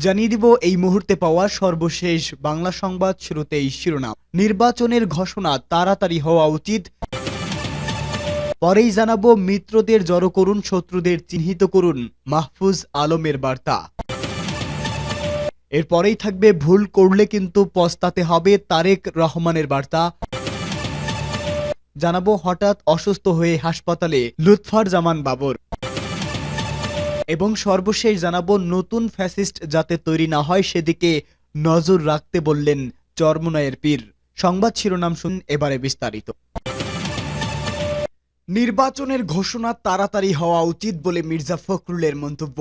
জানিয়ে দিব এই মুহূর্তে পাওয়া সর্বশেষ বাংলা সংবাদ। শুরুতেই শিরোনাম। নির্বাচনের ঘোষণা তাড়াতাড়ি হওয়া উচিত। পরেই জানাবো মিত্রদের জড়ো করুন, শত্রুদের চিহ্নিত করুন, মাহফুজ আলমের বার্তা। এরপরেই থাকবে ভুল করলে কিন্তু পস্তাতে হবে, তারেক রহমানের বার্তা। জানাবো হঠাৎ অসুস্থ হয়ে হাসপাতালে লুৎফর জামান বাবর। এবং সর্বশেষ জানাবো নতুন ফ্যাসিস্ট যাতে তৈরি না হয় সেদিকে নজর রাখতে বললেন চরমোনাইয়ের পীর। সংবাদ শিরোনাম শুনুন, এবারে বিস্তারিত। নির্বাচনের ঘোষণা তাড়াতাড়ি হওয়া উচিত বলে মির্জা ফখরুলের মন্তব্য।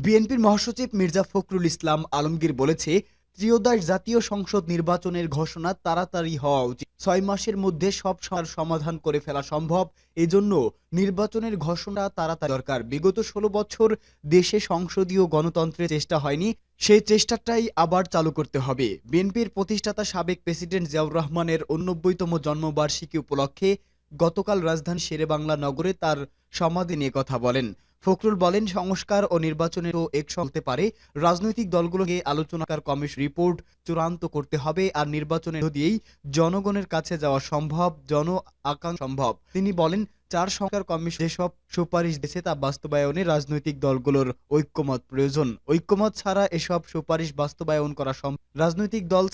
বিএনপির মহাসচিব মির্জা ফখরুল ইসলাম আলমগীর বলেছে, ত্রয়োদশ জাতীয় সংসদ নির্বাচনের ঘোষণা তাড়াতাড়ি হওয়া উচিত। 6 মাসের মধ্যে সব সমস্যার সমাধান করে ফেলা সম্ভব, এজন্য নির্বাচনের ঘোষণা তাড়াতাড়ি দরকার। বিগত 16 বছর দেশে সংসদীয় গণতন্ত্রের চেষ্টা হয়নি, সেই চেষ্টাটাই আবার চালু করতে হবে। বিএনপির প্রতিষ্ঠাতা সাবেক প্রেসিডেন্ট জিয়াউর রহমানের 89তম জন্মবার্ষিকী উপলক্ষে গতকাল রাজধানী শেরেবাংলা নগরে তার সমাধি নিয়ে কথা বলেন। ফখরুল বলেন, সংস্কার ও নির্বাচনেরও একসঙ্গে হতে পারে। রাজনৈতিক দলগুলোকে আলোচনাকার কমিশন রিপোর্ট চূড়ান্ত করতে হবে, আর নির্বাচনের দিয়েই জনগণের কাছে যাওয়া সম্ভব, জন আকাঙ্ক্ষা সম্ভব। তিনি বলেন, 4 সংস্কার কমিশন যেসব সুপারিশ দিয়েছে তা বাস্তবায়নে রাজনৈতিক দলগুলোর ঐক্যমত প্রয়োজন। ঐক্যমত ছাড়া এসব সুপারিশ বাস্তবায়ন করা সম্ভব। রাজনৈতিক দল,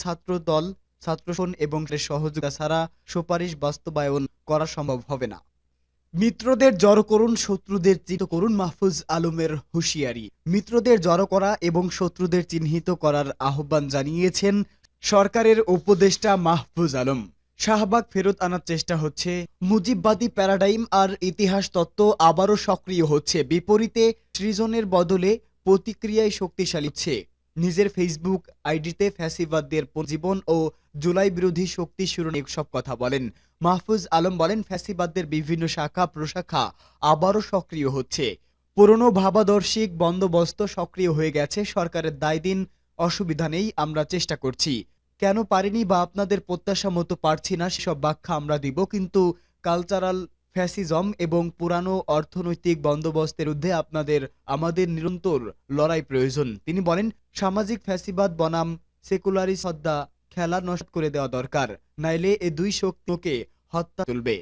ছাত্রসন এবং সহযোগিতা ছাড়া সুপারিশ বাস্তবায়ন করা সম্ভব হবে না। মিত্রদের জড়ো করুন, শত্রুদের চিহ্নিত করুন, মাহফুজ আলমের হুঁশিয়ারি। মিত্রদের জড়ো করা এবং শত্রুদের চিহ্নিত করার আহ্বান জানিয়েছেন সরকারের উপদেষ্টা মাহফুজ আলম। শাহবাগ ফেরত আনার চেষ্টা হচ্ছে, মুজিববাদী প্যারাডাইম আর ইতিহাস তত্ত্ব আবারও সক্রিয় হচ্ছে। বিপরীতে সৃজনের বদলে প্রতিক্রিয়ায় শক্তিশালী হচ্ছে। নিজের ফেসবুক আইডিতে ফ্যাসিবাদদের জীবন ও জুলাই বিরোধী শক্তি শিরোনামে সব কথা বলেন। মাহফুজ আলম বলেন, ফ্যাসিবাদদের বিভিন্ন শাখা প্রশাখা আবারও সক্রিয় হচ্ছে। পুরনো ভাবাদর্শিক বন্দোবস্ত সক্রিয় হয়ে গেছে। সরকারের দায় দিন, অসুবিধা নেই, আমরা চেষ্টা করছি। কেন পারিনি বা আপনাদের প্রত্যাশা মতো পারছি না সেসব ব্যাখ্যা আমরা দিব, কিন্তু কালচারাল ফ্যাসিজম এবং পুরানো অর্থনৈতিক বন্দোবস্তের বিরুদ্ধে আমাদের নিরন্তর লড়াই প্রয়োজন। তিনি বলেন, সামাজিক ফ্যাসিবাদ বনাম সেকুলারিস্ট হত্যা খেলা নষ্ট করে দেওয়া দরকার, নাইলে এ দুই শক্তিকে হত্যা চলবে।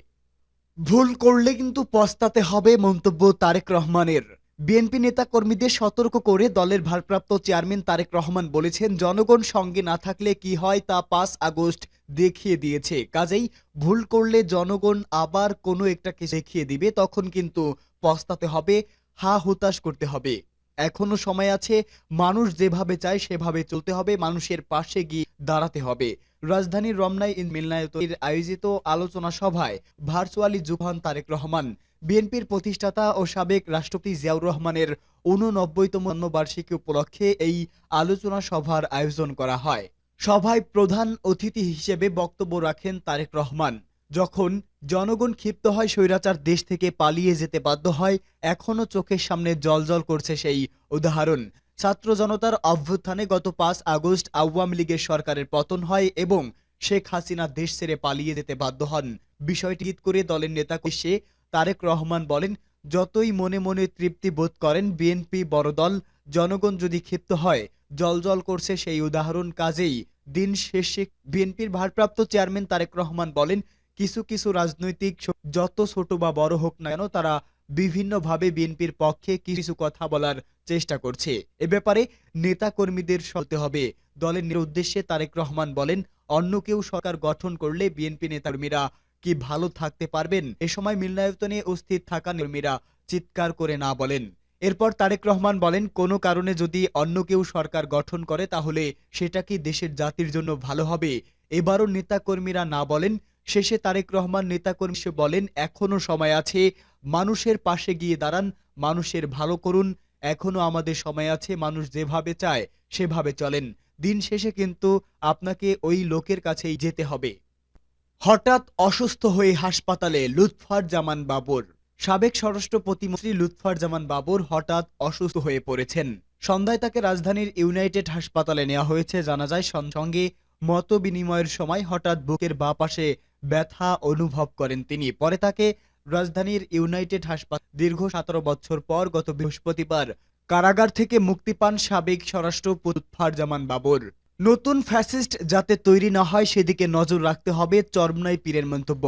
ভুল করলে কিন্তু পস্তাতে হবে, মন্তব্য তারেক রহমানের। বিএনপি নেতা কর্মীদের সতর্ক করে দলের ভারপ্রাপ্ত চেয়ারম্যান তারেক রহমান বলেছেন, জনগণ সঙ্গে না থাকলে কি হয় তা 5 আগস্ট দেখিয়ে দিয়েছে। কাজেই ভুল করলে জনগণ আবার কোনো একটা কিছু দেখিয়ে দিবে, তখন কিন্তু পস্তাতে হবে, হা হুতাশ করতে হবে। এখনো সময় আছে, মানুষ যেভাবে চায় সেভাবে চলতে হবে, মানুষের পাশে গিয়ে দাঁড়াতে হবে। রাজধানীর রমনায় মিলনায়তনের আয়োজিত আলোচনা সভায় ভার্চুয়ালি যুক্ত হন তারেক রহমান। বিএনপির প্রতিষ্ঠাতা ও সাবেক রাষ্ট্রপতি জিয়াউর রহমানের 89তম জন্মবার্ষিকী উপলক্ষে এই আলোচনা সভার আয়োজন করা হয়। সভায় প্রধান অতিথি হিসেবে বক্তব্য রাখেন তারেক রহমান। যখন জনগণ ক্ষিপ্ত হয়, স্বৈরাচার দেশ থেকে পালিয়ে যেতে বাধ্য হয়, এখনো চোখের সামনে জ্বলজ্বল করছে সেই উদাহরণ। ছাত্র জনতার অভ্যুত্থানে গত 5 আগস্ট আওয়ামী লীগের সরকারের পতন হয় এবং শেখ হাসিনা দেশ ছেড়ে পালিয়ে যেতে বাধ্য হন। বিষয়টি ঈদ করে দলের নেতা এসে তারেক রহমান বলেন, যতই মনে মনে তৃপ্তি বোধ করেন বিএনপি বড় দল, জনগণ যদি ক্ষিপ্ত হয়, জ্বলজ্বল করছে সেই উদাহরণ। কাজেই দিন শেষে বিএনপির ভারপ্রাপ্ত চেয়ারম্যান তারেক রহমান বলেন, কিছু কিছু রাজনৈতিক যত ছোট বা বড় হোক না কেন, তারা বিভিন্নভাবে বিএনপির পক্ষে কিছু কথা বলার চেষ্টা করছে। এ ব্যাপারে নেতা কর্মীদের সলতে হবে। দলের উদ্দেশ্যে তারেক রহমান বলেন, অন্য কেউ সরকার গঠন করলে বিএনপি নেতাকর্মীরা কি ভালো থাকতে পারবেন? এ সময় মিলনায়তনে উপস্থিত থাকা কর্মীরা চিৎকার করে না বলেন। এরপর তারেক রহমান বলেন, কোনো কারণে যদি অন্য কেউ সরকার গঠন করে তাহলে সেটা কি দেশের জাতির জন্য ভালো হবে? এবারও নেতা কর্মীরা না বলেন। শেষে তারেক রহমান নেতাকর্মী বলেন, এখনো সময় আছে, মানুষের পাশে গিয়ে দাঁড়ান, মানুষের ভালো করুন। এখনো আমাদের সময় আছে, মানুষ যেভাবে চায় সেভাবে চলেন। দিন শেষে কিন্তু আপনাকে ওই লোকের কাছেই যেতে হবে। হঠাৎ অসুস্থ হয়ে হাসপাতালে লুৎফর জামান বাবর। সাবেক স্বরাষ্ট্র প্রতিমন্ত্রী লুৎফর জামান বাবর হঠাৎ অসুস্থ হয়ে পড়েছেন। সন্ধ্যায় তাকে রাজধানীর ইউনাইটেড হাসপাতালে নেওয়া হয়েছে। জানা যায়, সঙ্গে মত বিনিময়ের সময় হঠাৎ বুকের বাঁ পাশে ব্যথা অনুভব করেন তিনি। পরে তাকে রাজধানীর ইউনাইটেড হাসপাতাল দীর্ঘ 17 বছর পর গত বৃহস্পতিবার কারাগার থেকে মুক্তি পান সাবেক স্বরাষ্ট্র লুৎফারজামান বাবর। নতুন ফ্যাসিস্ট যাতে তৈরি না হয় সেদিকে নজর রাখতে হবে, চরমনাই পীরের মন্তব্য।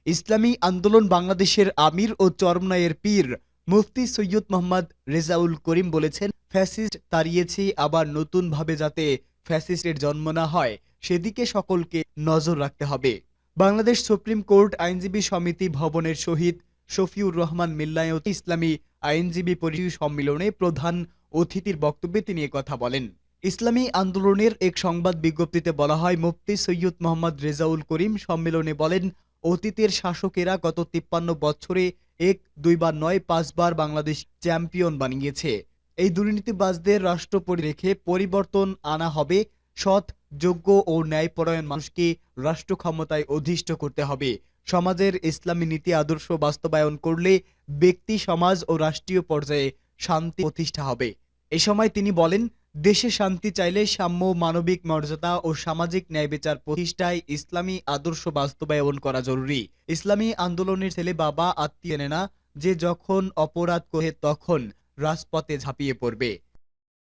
ইসলামী আন্দোলন বাংলাদেশের আমির ও চরমনাইয়ের পীর মুফতি সৈয়দ মোহাম্মদ রেজাউল করিম বলেছেন, ফ্যাসিস্ট তাড়িয়েছি, আবার নতুনভাবে যাতে ফ্যাসিস্টের জন্ম না হয় সেদিকে সকলকে নজর রাখতে হবে। বাংলাদেশ সুপ্রিম কোর্ট আইনজীবী সমিতি ভবনের শহীদ শফিউর রহমান মিল্লায়ত ইসলামী আইনজীবী পরিষদ সম্মেলনে প্রধান অতিথির বক্তব্যে তিনি কথা বলেন। ইসলামী আন্দোলনের এক সংবাদ বিজ্ঞপ্তিতে বলা হয়, মুফতি সৈয়দ মোহাম্মদ রেজাউল করিম সম্মেলনে বলেন, অতীতের শাসকেরা গত 53 বছরে 1, 2 বার নয় 5 বার বাংলাদেশ চ্যাম্পিয়ন বানিয়েছে। এই দুর্নীতিবাজদের রাষ্ট্র রেখে পরিবর্তন আনা হবে। সৎ, যোগ্য ও ন্যায়পরায়ণ মানুষকে রাষ্ট্র ক্ষমতায় অধিষ্ঠ করতে হবে। সমাজের ইসলামী নীতি আদর্শ বাস্তবায়ন করলে ব্যক্তি, সমাজ ও রাষ্ট্রীয় পর্যায়ে শান্তি প্রতিষ্ঠা হবে। এ সময় তিনি বলেন, দেশে শান্তি চাইলে সাম্য, মানবিক মর্যাদা ও সামাজিক ন্যায় বিচার প্রতিষ্ঠায় ইসলামী আদর্শ বাস্তবায়ন করা জরুরি। ইসলামী আন্দোলনের ছেলে বাবা আত্মীয় নেয় না, যে যখন অপরাধ করে তখন রাজপথে ঝাঁপিয়ে পড়বে।